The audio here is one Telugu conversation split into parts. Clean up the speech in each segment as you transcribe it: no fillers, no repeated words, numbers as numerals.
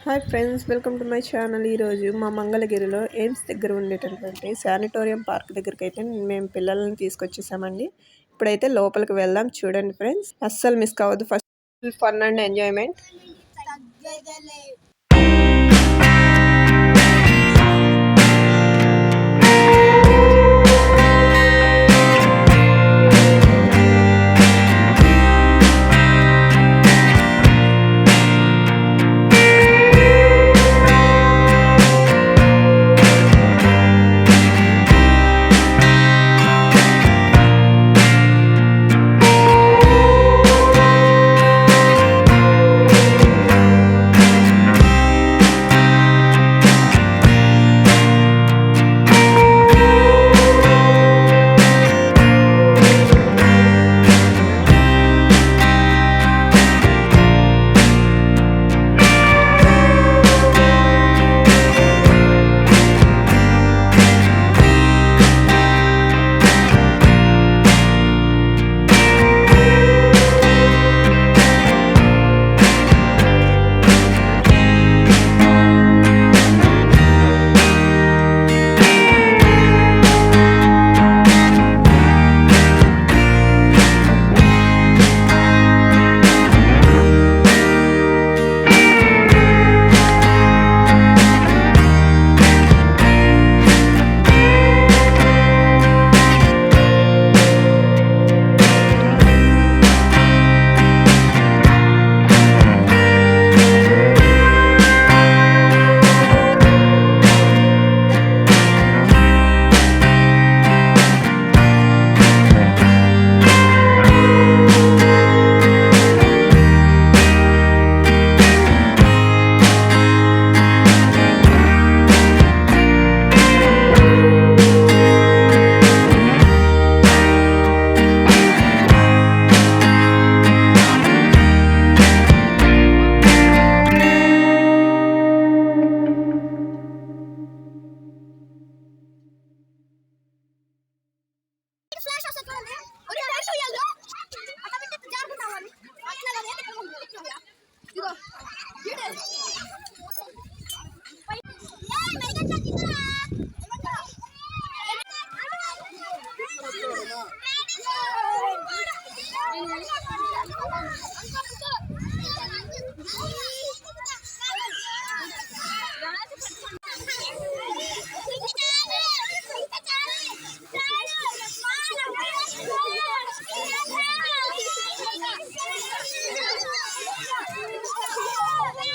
Hi friends, welcome to my channel. ఈరోజు మా మంగళగిరిలో ఎయిమ్స్ దగ్గర ఉండేటటువంటి శానిటోరియం పార్క్ దగ్గరికి అయితే మేము పిల్లల్ని తీసుకొచ్చేసామండి. ఇప్పుడైతే లోపలికి వెళ్దాం. చూడండి ఫ్రెండ్స్, అస్సలు మిస్ కావద్దు. First fun and enjoyment.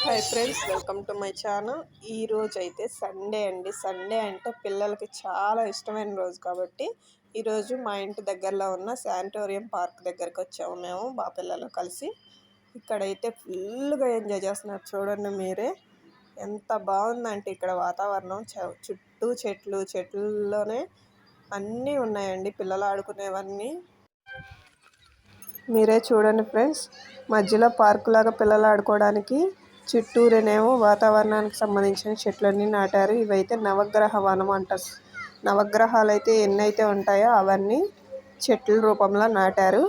Hi friends, welcome to my channel. ఈ రోజు అయితే సండే అండి. సండే అంటే పిల్లలకి చాలా ఇష్టమైన రోజు కాబట్టి ఈరోజు మా ఇంటి దగ్గరలో ఉన్న శానిటోరియం పార్క్ దగ్గరికి వచ్చాము మేము మా పిల్లలు కలిసి. ఇక్కడైతే ఫుల్గా ఎంజాయ్ చేస్తున్నారు. చూడండి మీరే, ఎంత బాగుందంటే ఇక్కడ వాతావరణం. చుట్టూ చెట్లలోనే అన్నీ ఉన్నాయండి పిల్లలు ఆడుకునేవన్నీ. మీరే చూడండి ఫ్రెండ్స్, మధ్యలో పార్కు లాగా పిల్లలు ఆడుకోవడానికి చుట్టూరేనేమో వాతావరణానికి సంబంధించిన చెట్లన్నీ నాటారు. ఇవైతే నవగ్రహ వనం అంటారు. నవగ్రహాలు అయితే ఎన్నైతే ఉంటాయో అవన్నీ చెట్ల రూపంలో నాటారు.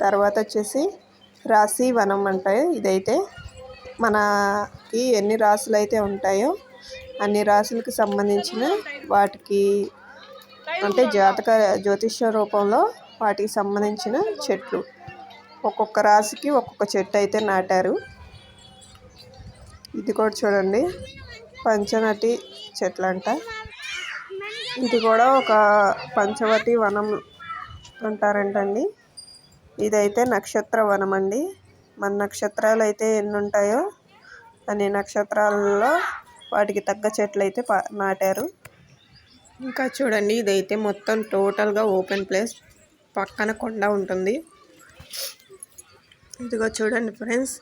తర్వాత వచ్చేసి రాశి వనం అంటాయి. ఇదైతే మనకి ఎన్ని రాశులు అయితే ఉంటాయో అన్ని రాశులకు సంబంధించిన వాటికి అంటే జ్యోతిష్య రూపంలో వాటికి సంబంధించిన చెట్లు, ఒక్కొక్క రాశికి ఒక్కొక్క చెట్టు అయితే నాటారు. ఇది కూడా చూడండి, పంచనటి చెట్లు అంట. ఇది కూడా ఒక పంచవటి వనం అంటారంటండి. ఇదైతే నక్షత్ర వనం అండి. మన నక్షత్రాలు అయితే ఎన్ని ఉంటాయో అన్ని నక్షత్రాలలో వాటికి తగ్గ చెట్లు అయితే నాటారు. ఇంకా చూడండి, ఇదైతే మొత్తం టోటల్గా ఓపెన్ ప్లేస్, పక్కన కొండ ఉంటుంది. ఇదిగో చూడండి ఫ్రెండ్స్,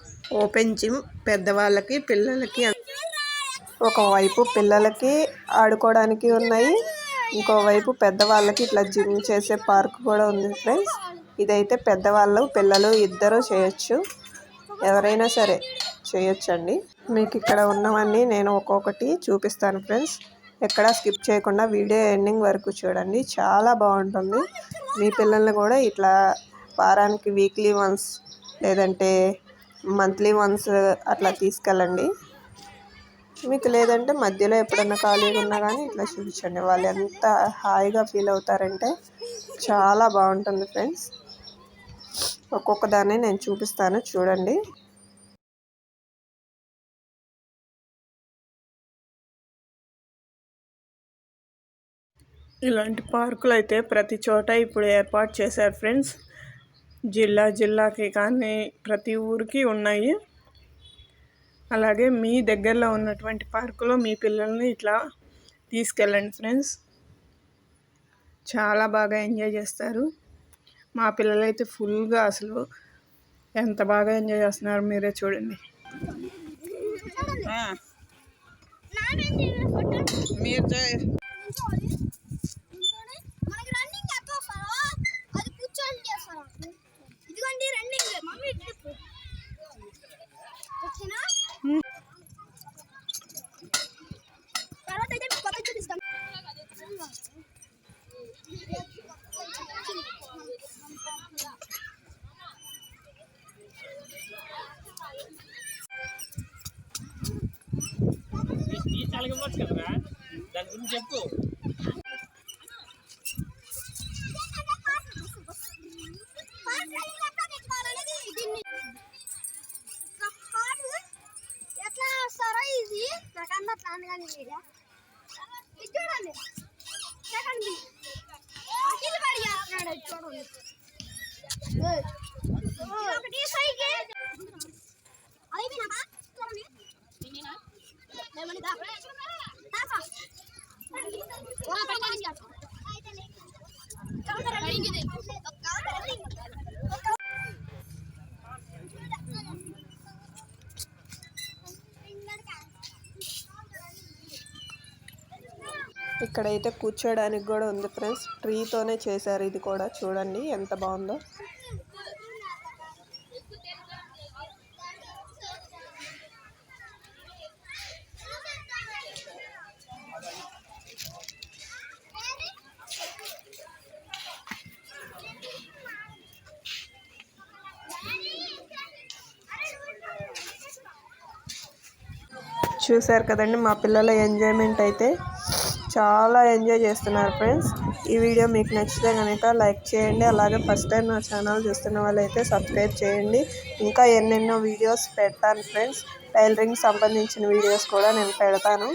ఓపెన్ జిమ్ పెద్దవాళ్ళకి పిల్లలకి. ఒకవైపు పిల్లలకి ఆడుకోవడానికి ఉన్నాయి, ఇంకోవైపు పెద్దవాళ్ళకి ఇట్లా జిమ్ చేసే పార్క్ కూడా ఉంది ఫ్రెండ్స్. ఇదైతే పెద్దవాళ్ళు పిల్లలు ఇద్దరు చేయొచ్చు, ఎవరైనా సరే చేయొచ్చండి. మీకు ఇక్కడ ఉన్నవన్నీ నేను ఒక్కొక్కటి చూపిస్తాను ఫ్రెండ్స్. ఎక్కడా స్కిప్ చేయకుండా వీడియో ఎండింగ్ వరకు చూడండి, చాలా బాగుంటుంది. మీ పిల్లల్ని కూడా ఇట్లా వారానికి వీక్లీ వన్స్ లేదంటే మంత్లీ వన్స్ అట్లా తీసుకెళ్ళండి. మీకు లేదంటే మధ్యలో ఎప్పుడన్నా ఖాళీగా ఉన్నా కానీ ఇట్లా చూపించండి. వాళ్ళు ఎంత హాయిగా ఫీల్ అవుతారంటే చాలా బాగుంటుంది ఫ్రెండ్స్. ఒక్కొక్క దాన్ని నేను చూపిస్తాను చూడండి. ఇలాంటి పార్కులు అయితే ప్రతి చోట ఇప్పుడు ఏర్పాటు చేశారు ఫ్రెండ్స్. జిల్లాకి కానీ ప్రతి ఊరికి ఉన్నాయి. అలాగే మీ దగ్గరలో ఉన్నటువంటి పార్కులో మీ పిల్లల్ని ఇట్లా తీసుకెళ్ళండి ఫ్రెండ్స్. చాలా బాగా ఎంజాయ్ చేస్తారు. మా పిల్లలైతే ఫుల్గా అసలు ఎంత బాగా ఎంజాయ్ చేస్తున్నారు మీరే చూడండి. దాని గురించి చెప్పు. ఎట్లా వస్తారో ఇది నాకన్నా ప్లాన్ కానీ ఇది చూడండి. చూడండి అఖిల్ బడి చేస్తున్నాడు చూడండి. ఒకటి సైకిల్ అయిపోయినా చూడండి. ఇక్కడైతే కూర్చోడానికి కూడా ఉంది ఫ్రెండ్స్. ట్రీతోనే చేశారు ఇది కూడా. చూడండి ఎంత బాగుందో. చూశారు కదండి మా పిల్లల ఎంజాయ్మెంట్ అయితే చాలా ఎంజాయ్ చేస్తున్నారు ఫ్రెండ్స్. ఈ వీడియో మీకు నచ్చితే కనుక లైక్ చేయండి. అలాగే ఫస్ట్ టైం నా ఛానల్ చూస్తున్న వాళ్ళైతే సబ్స్క్రైబ్ చేయండి. ఇంకా ఎన్నెన్నో వీడియోస్ పెడతాను ఫ్రెండ్స్. టైలరింగ్ సంబంధించిన వీడియోస్ కూడా నేను పెడతాను.